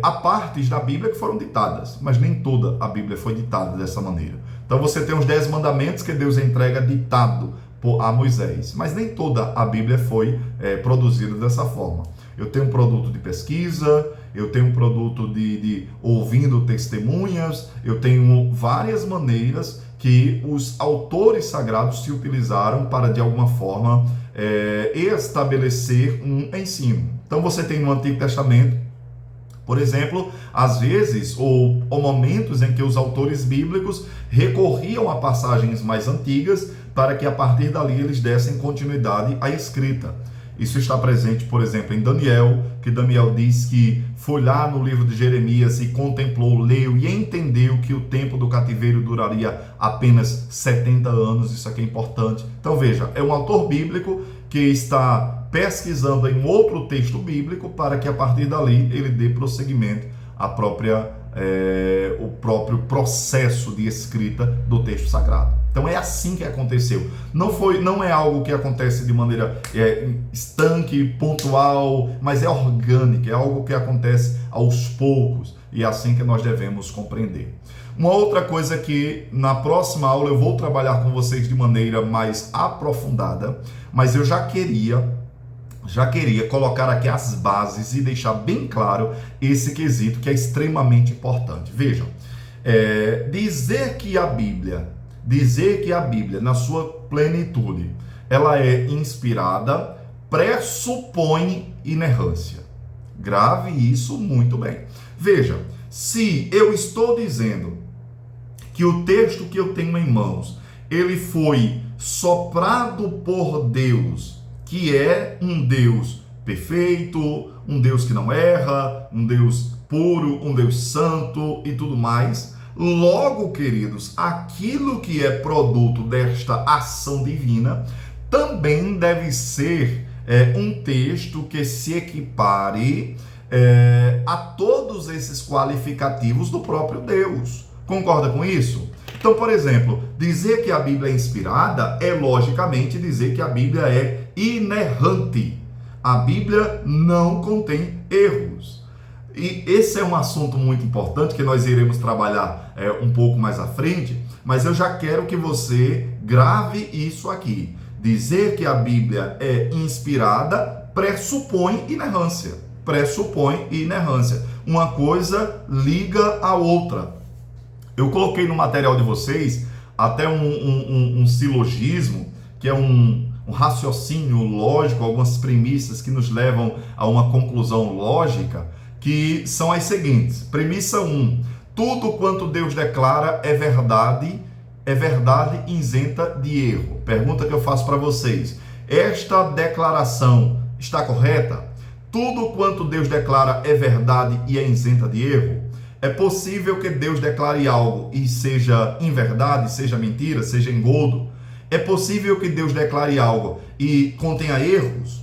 há partes da Bíblia que foram ditadas, mas nem toda a Bíblia foi ditada dessa maneira. Então você tem os 10 mandamentos que Deus entrega ditado a Moisés, mas nem toda a Bíblia foi produzida dessa forma. Eu tenho um produto de pesquisa, eu tenho um produto de ouvindo testemunhas, eu tenho várias maneiras que os autores sagrados se utilizaram para, de alguma forma, estabelecer um ensino. Então você tem no Antigo Testamento, por exemplo, às vezes, ou momentos em que os autores bíblicos recorriam a passagens mais antigas para que a partir dali eles dessem continuidade à escrita. Isso está presente, por exemplo, em Daniel, que Daniel diz que foi lá no livro de Jeremias e contemplou, leu e entendeu que o tempo do cativeiro duraria apenas 70 anos. Isso aqui é importante. Então veja, é um autor bíblico que está pesquisando em outro texto bíblico para que a partir dali ele dê prosseguimento à o próprio processo de escrita do texto sagrado. Então é assim que aconteceu. Não é algo que acontece de maneira estanque, pontual, mas é orgânico, é algo que acontece aos poucos, e é assim que nós devemos compreender. Uma outra coisa que na próxima aula eu vou trabalhar com vocês de maneira mais aprofundada, mas eu já queria colocar aqui as bases e deixar bem claro esse quesito que é extremamente importante. Vejam, dizer que a Bíblia, na sua plenitude, ela é inspirada, pressupõe inerrância. Grave isso muito bem. Veja, se eu estou dizendo que o texto que eu tenho em mãos, ele foi soprado por Deus, que é um Deus perfeito, um Deus que não erra, um Deus puro, um Deus santo e tudo mais. Logo, queridos, aquilo que é produto desta ação divina também deve ser um texto que se equipare a todos esses qualificativos do próprio Deus. Concorda com isso? Então, por exemplo, dizer que a Bíblia é inspirada é, logicamente, dizer que a Bíblia é inerrante. A Bíblia não contém erros. E esse é um assunto muito importante que nós iremos trabalhar um pouco mais à frente, mas eu já quero que você grave isso aqui. Dizer que a Bíblia é inspirada pressupõe inerrância. Pressupõe inerrância. Uma coisa liga a outra. Eu coloquei no material de vocês até um silogismo, que é um raciocínio lógico, algumas premissas que nos levam a uma conclusão lógica, que são as seguintes. Premissa 1. Tudo quanto Deus declara é verdade isenta de erro. Pergunta que eu faço para vocês. Esta declaração está correta? Tudo quanto Deus declara é verdade e é isenta de erro? É possível que Deus declare algo e seja inverdade, seja mentira, seja engodo? É possível que Deus declare algo e contenha erros?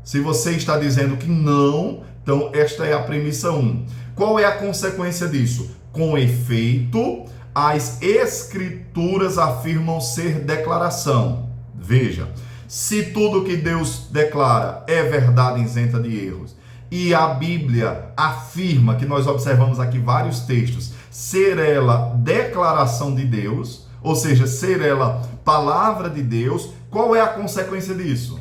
Se você está dizendo que não, então esta é a premissa 1. Qual é a consequência disso? Com efeito, as Escrituras afirmam ser declaração. Veja, se tudo que Deus declara é verdade isenta de erros, e a Bíblia afirma, que nós observamos aqui vários textos, ser ela declaração de Deus, ou seja, ser ela palavra de Deus, qual é a consequência disso?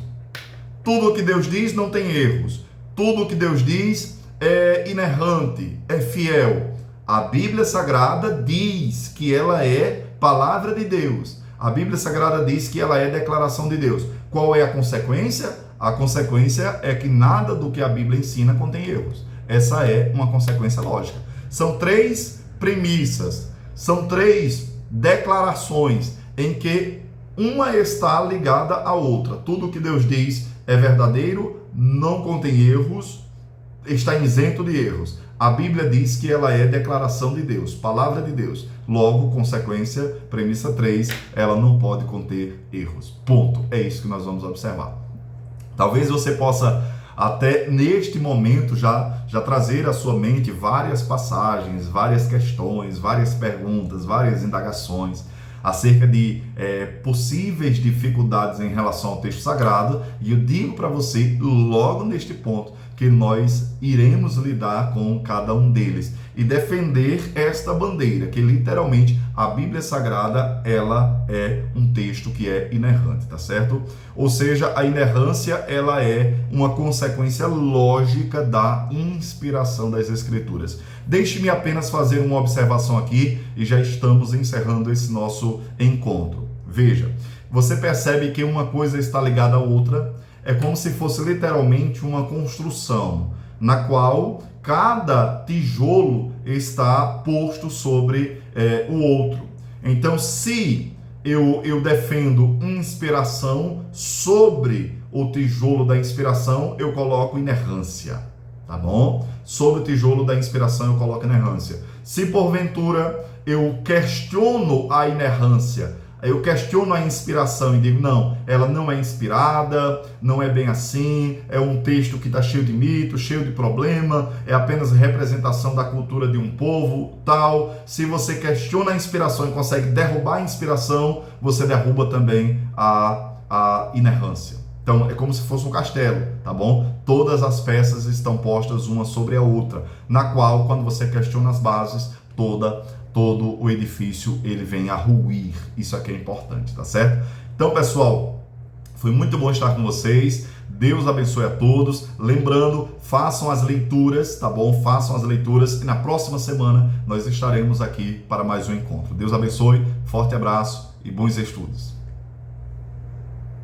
Tudo o que Deus diz não tem erros. Tudo o que Deus diz é inerrante, é fiel. A Bíblia Sagrada diz que ela é palavra de Deus. A Bíblia Sagrada diz que ela é declaração de Deus. Qual é a consequência? A consequência é que nada do que a Bíblia ensina contém erros. Essa é uma consequência lógica. São 3 premissas, são 3 declarações em que uma está ligada à outra. Tudo o que Deus diz é verdadeiro, não contém erros, está isento de erros. A Bíblia diz que ela é declaração de Deus, palavra de Deus. Logo, consequência, premissa 3, ela não pode conter erros. Ponto. É isso que nós vamos observar. Talvez você possa até neste momento já trazer à sua mente várias passagens, várias questões, várias perguntas, várias indagações acerca de possíveis dificuldades em relação ao texto sagrado, e eu digo para você logo neste ponto que nós iremos lidar com cada um deles e defender esta bandeira, que literalmente a Bíblia Sagrada, ela é um texto que é inerrante, tá certo? Ou seja, a inerrância, ela é uma consequência lógica da inspiração das Escrituras. Deixe-me apenas fazer uma observação aqui e já estamos encerrando esse nosso encontro. Veja, você percebe que uma coisa está ligada à outra, é como se fosse literalmente uma construção, na qual cada tijolo está posto sobre o outro. Então, se eu defendo inspiração, sobre o tijolo da inspiração eu coloco inerrância, tá bom? Sobre o tijolo da inspiração eu coloco inerrância. Se porventura eu questiono a inerrância, eu questiono a inspiração e digo, não, ela não é inspirada, não é bem assim, é um texto que está cheio de mito, cheio de problema, é apenas representação da cultura de um povo, tal. Se você questiona a inspiração e consegue derrubar a inspiração, você derruba também a inerrância. Então, é como se fosse um castelo, tá bom? Todas as peças estão postas uma sobre a outra, na qual, quando você questiona as bases, todo o edifício ele vem a ruir. Isso aqui é importante, tá certo? Então, pessoal, foi muito bom estar com vocês. Deus abençoe a todos. Lembrando, façam as leituras, tá bom? Façam as leituras e na próxima semana nós estaremos aqui para mais um encontro. Deus abençoe, forte abraço e bons estudos.